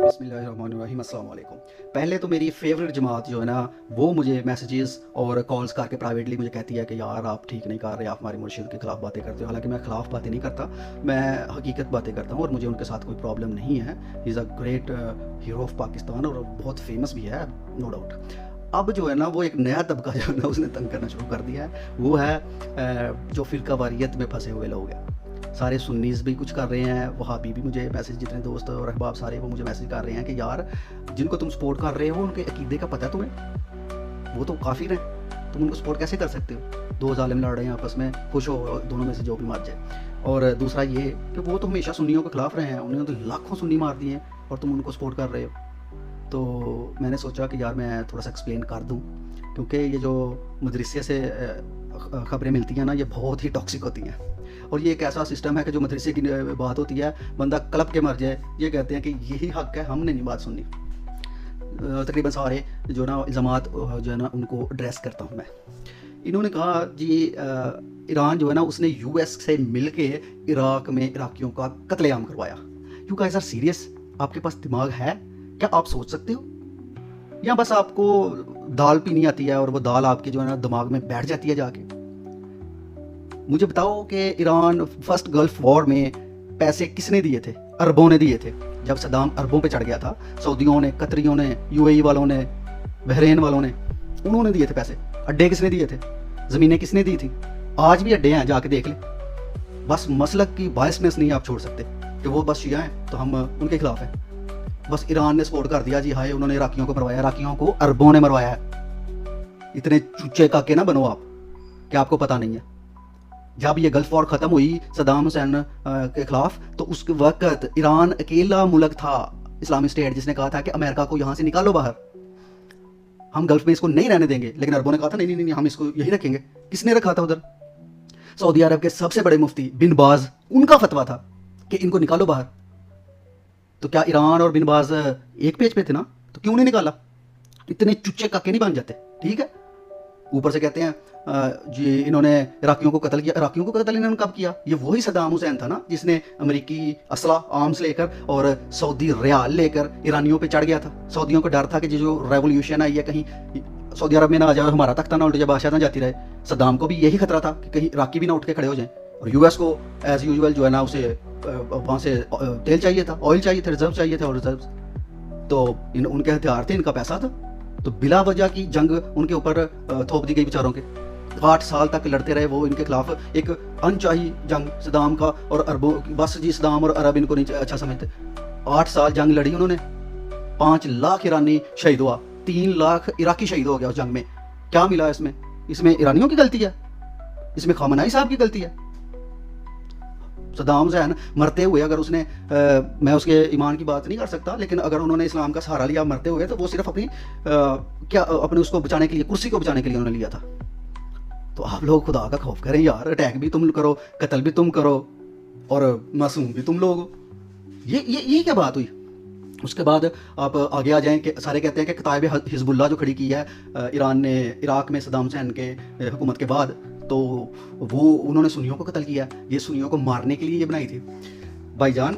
बिस्मिल्लाहिर्रहमानिर्रहीम, अस्सलाम वालेकुम। पहले तो मेरी फेवरेट जमात जो है ना, वो मुझे मैसेजेस और कॉल्स करके प्राइवेटली मुझे कहती है कि यार आप ठीक नहीं कर रहे, आप हमारे मुर्शिद के ख़िलाफ़ बातें करते हो। हालांकि मैं ख़िलाफ़ बातें नहीं करता, मैं हकीकत बातें करता हूँ और मुझे उनके साथ कोई प्रॉब्लम नहीं है। He is a great hero of Pakistan और बहुत फेमस भी है, नो डाउट। अब जो है ना, वो एक नया तबका जो है ना, उसने तंग करना शुरू कर दिया है। वो है जो फ़िरका वारियत में फंसे हुए लोग हैं। सारे सुन्नीज़ भी कुछ कर रहे हैं, वहाबी भी मुझे मैसेज, जितने दोस्त और अहबाब सारे वो मुझे मैसेज कर रहे हैं कि यार जिनको तुम सपोर्ट कर रहे हो उनके अकीदे का पता है तुम्हें, वो तो काफिर हैं, तुम उनको सपोर्ट कैसे कर सकते हो? दो जालिम लड़ रहे हैं आपस में, खुश हो दोनों में से जो भी मार जाए। और दूसरा ये कि वो तो हमेशा सुन्नियों के खिलाफ रहे हैं, उन्होंने तो लाखों सुन्नी मार दिए हैं और तुम उनको सपोर्ट कर रहे हो। तो मैंने सोचा कि यार मैं थोड़ा सा एक्सप्लेन कर दूँ, क्योंकि ये जो मदरसे से ख़बरें मिलती हैं ना, ये बहुत ही टॉक्सिक होती हैं। और ये एक ऐसा सिस्टम है कि जो मदरसे की बात होती है, बंदा क्लब के मर जाए, ये कहते हैं कि यही हक है, हमने नहीं बात सुननी। तकरीबन सारे जो ना इल्ज़ामात जो है ना, उनको एड्रेस करता हूँ मैं। इन्होंने कहा जी ईरान जो है ना, उसने यूएस से मिल के इराक में इराकियों का कत्लेआम करवाया। You guys are serious? आपके पास दिमाग है? क्या आप सोच सकते हो? या बस आपको दाल पीनी आती है और वो दाल आपके जो है ना दिमाग में बैठ जाती है जाके? मुझे बताओ कि ईरान फर्स्ट गल्फ वॉर में पैसे किसने दिए थे? अरबों ने दिए थे। जब सद्दाम अरबों पे चढ़ गया था, सऊदियों ने, कतरियों ने, यूएई वालों ने, बहरीन वालों ने, उन्होंने दिए थे पैसे। अड्डे किसने दिए थे? ज़मीनें किसने दी थी? आज भी अड्डे हैं, जाके देख लें। बस मसलक की बायसनेस नहीं आप छोड़ सकते कि वो बस शिया हैं तो हम उनके खिलाफ हैं। बस ईरान ने सपोर्ट कर दिया जी, हाय उन्होंने इराकियों को मरवाया। इराकियों को अरबों ने मरवाया है। इतने चूचे काके ना बनो आप कि आपको पता नहीं है। जब ये गल्फ वॉर ख़त्म हुई सद्दाम हुसैन के ख़िलाफ़, तो उस वक्त ईरान अकेला मुल्क था इस्लामिक स्टेट जिसने कहा था कि अमेरिका को यहाँ से निकालो बाहर, हम गल्फ में इसको नहीं रहने देंगे। लेकिन अरबों ने कहा था नहीं नहीं नहीं, हम इसको यही रखेंगे। किसने रखा था उधर? सऊदी अरब के सबसे बड़े मुफ्ती बिन बाज, उनका फतवा था कि इनको निकालो बाहर। तो क्या ईरान और बिन बाज एक पेज पे थे ना? तो क्यों नहीं निकाला? इतने चुच्चे काके नहीं बन जाते, ठीक है। ऊपर से कहते हैं जी इन्होंने इराकियों को कत्ल किया। इराकियों को कत्ल इन्होंने कब किया? ये वही सद्दाम हुसैन था ना जिसने अमेरिकी असला आर्म्स लेकर और सऊदी रियाल लेकर ईरानियों पे चढ़ गया था। सऊदियों को डर था कि जो रेवोल्यूशन आई है कहीं सऊदी अरब में ना आ जाए, हमारा तख्ता ना उल्ट जाए, बादशाह ना जाती रहे। सद्दाम को भी यही खतरा था कि कहीं इराकी भी ना उठ के खड़े हो जाएं। और यूएस को एज यूजुअल जो है ना, उसे वहाँ से तेल चाहिए था, ऑयल चाहिए थे, रिजर्व चाहिए थे। और रिजर्व तो उनके हथियार थे, इनका पैसा था। तो बिला वजह की जंग उनके ऊपर थोप दी गई बेचारों के। 8 साल तक लड़ते रहे वो इनके खिलाफ, एक अनचाही जंग सद्दाम का और अरबों। बस जी सद्दाम और अरब इनको नहीं अच्छा समझते। 8 साल जंग लड़ी उन्होंने, 5 लाख ईरानी शहीद हुआ, 3 लाख इराकी शहीद हो गया उस जंग में। क्या मिला इसमें? इसमें ईरानियों की गलती है? इसमें खामनाई साहब की गलती है? सद्दाम हुसैन मरते हुए अगर उसने मैं उसके ईमान की बात नहीं कर सकता, लेकिन अगर उन्होंने इस्लाम का सहारा लिया मरते हुए, तो वो सिर्फ अपनी क्या अपने उसको बचाने के लिए, कुर्सी को बचाने के लिए उन्होंने लिया था। तो आप लोग खुदा का खौफ करें यार। अटैक भी तुम करो, कत्ल भी तुम करो और मासूम भी तुम लोग। ये क्या बात हुई? उसके बाद आप आगे आ जाएं कि सारे कहते हैं कि कतायब हिजबुल्लाह जो खड़ी की है ईरान ने इराक में सद्दाम हुसैन के हुकूमत के बाद, तो वो उन्होंने सुन्नियों को कत्ल किया। ये सुन्नियों को मारने के लिए ये बनाई थी भाईजान,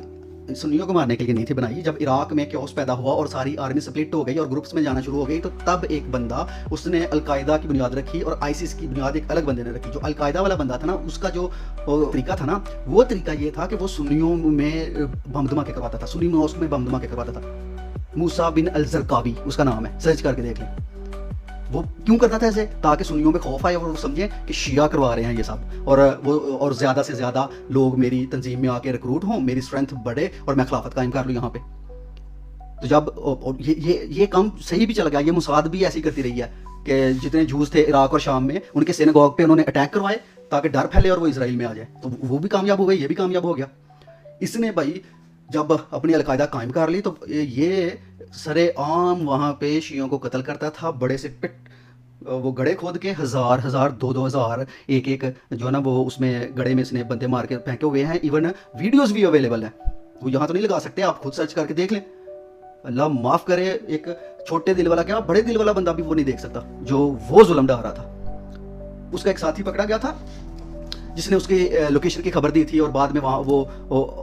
सुन्नियों को मारने के लिए नहीं थी बनाई। जब इराक में क्योस पैदा हुआ और सारी आर्मी स्प्लिट हो गई और ग्रुप्स में जाना शुरू हो गई, तो तब एक बंदा उसने अलकायदा की बुनियाद रखी और आईसिस की बुनियाद एक अलग बंदे ने रखी। जो अलकायदा वाला बंदा था ना, उसका जो तरीका था ना, वो तरीका ये था कि वो सुन्नियों में बम धमाके करवाता था, सुन्नी मॉस्क में बम धमाके करवाता था। मूसा बिन अल ज़रकावी उसका नाम है, सर्च करके देख लें। वो क्यों करता था ऐसे? ताकि सुन्नियों में खौफ आए और वो समझें कि शिया करवा रहे हैं ये सब, और ज़्यादा से ज़्यादा लोग मेरी तंजीम में आके रिक्रूट हों, मेरी स्ट्रेंथ बढ़े और मैं खिलाफत कायम कर लूँ यहाँ पे। तो जब और ये काम सही भी चल गया। ये मुसाद भी ऐसी करती रही है कि जितने जूस थे इराक और शाम में, उनके सिनेगॉग पे उन्होंने अटैक करवाए ताकि डर फैले और वो इसराइल में आ जाए। तो वो भी कामयाब हो गए, ये भी कामयाब हो गया। इसने भाई जब अपनी अलकायदा कायम कर ली, तो ये सरे आम वहाँ पे शियों को कत्ल करता था। बड़े से पिट वो गड़े खोद के 1000 2,000 एक जो है ना, वो उसमें गड़े में इसने बंदे मार के फेंके हुए हैं। इवन वीडियोस भी अवेलेबल है, वो यहाँ तो नहीं लगा सकते, आप खुद सर्च करके देख लें। अल्लाह माफ़ करे, एक छोटे दिल वाला क्या बड़े दिल वाला बंदा भी वो नहीं देख सकता जो वो जुल्म डा रहा था। उसका एक साथी पकड़ा गया था जिसने उसकी लोकेशन की खबर दी थी और बाद में वहाँ वो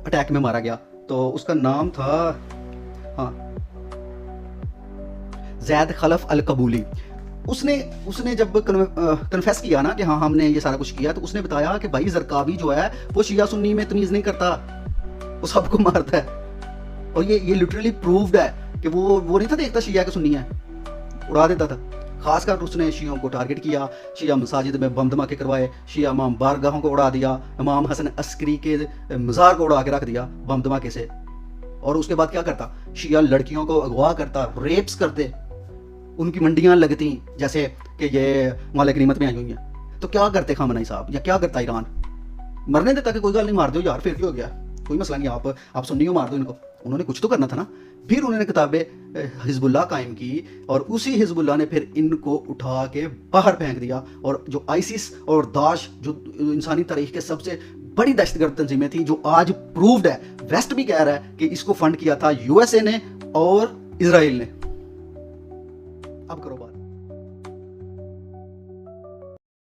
अटैक में मारा गया। तो उसका नाम था, हाँ زید خلف القبولی. اس نے جب کنفیس کیا نا کہ ہاں ہم نے یہ سارا کچھ کیا, تو اس نے بتایا کہ بھائی زرقاوی جو ہے وہ شیعہ سنی میں تمیز نہیں کرتا, وہ سب کو مارتا ہے. اور یہ لٹرلی پروفڈ ہے کہ وہ نہیں تھا دیکھتا شیعہ کہ سنی ہے, اڑا دیتا تھا. خاص کر اس نے شیعوں کو ٹارگٹ کیا, شیعہ مساجد میں بم دھماکے کروائے, شیعہ امام بارگاہوں کو اڑا دیا, امام حسن عسکری کے مزار کو اڑا کے رکھ دیا بم دھماکے سے. اور اس کے بعد کیا کرتا, شیعہ لڑکیوں کو اغوا کرتا, ریپس کرتے, ان کی منڈیاں لگتی جیسے کہ یہ مال غنیمت میں آئی ہوئی ہیں. تو کیا کرتے خامنہئی صاحب, یا کیا کرتا ایران؟ مرنے دیتا کہ کوئی گل نہیں, مار دو یار, پھر کیا ہو گیا, کوئی مسئلہ نہیں, آپ سنی ہو, مار دو ان کو. انہوں نے کچھ تو کرنا تھا نا. پھر انہوں نے کتاب حزب اللہ قائم کی, اور اسی حزب اللہ نے پھر ان کو اٹھا کے باہر پھینک دیا. اور جو آئیسس اور داعش جو انسانی تاریخ کے سب سے بڑی دہشت گرد تنظیمیں تھیں, جو آج پروفڈ ہے, ویسٹ بھی کہہ رہا ہے کہ اس کو فنڈ کیا تھا USA نے اور اسرائیل نے.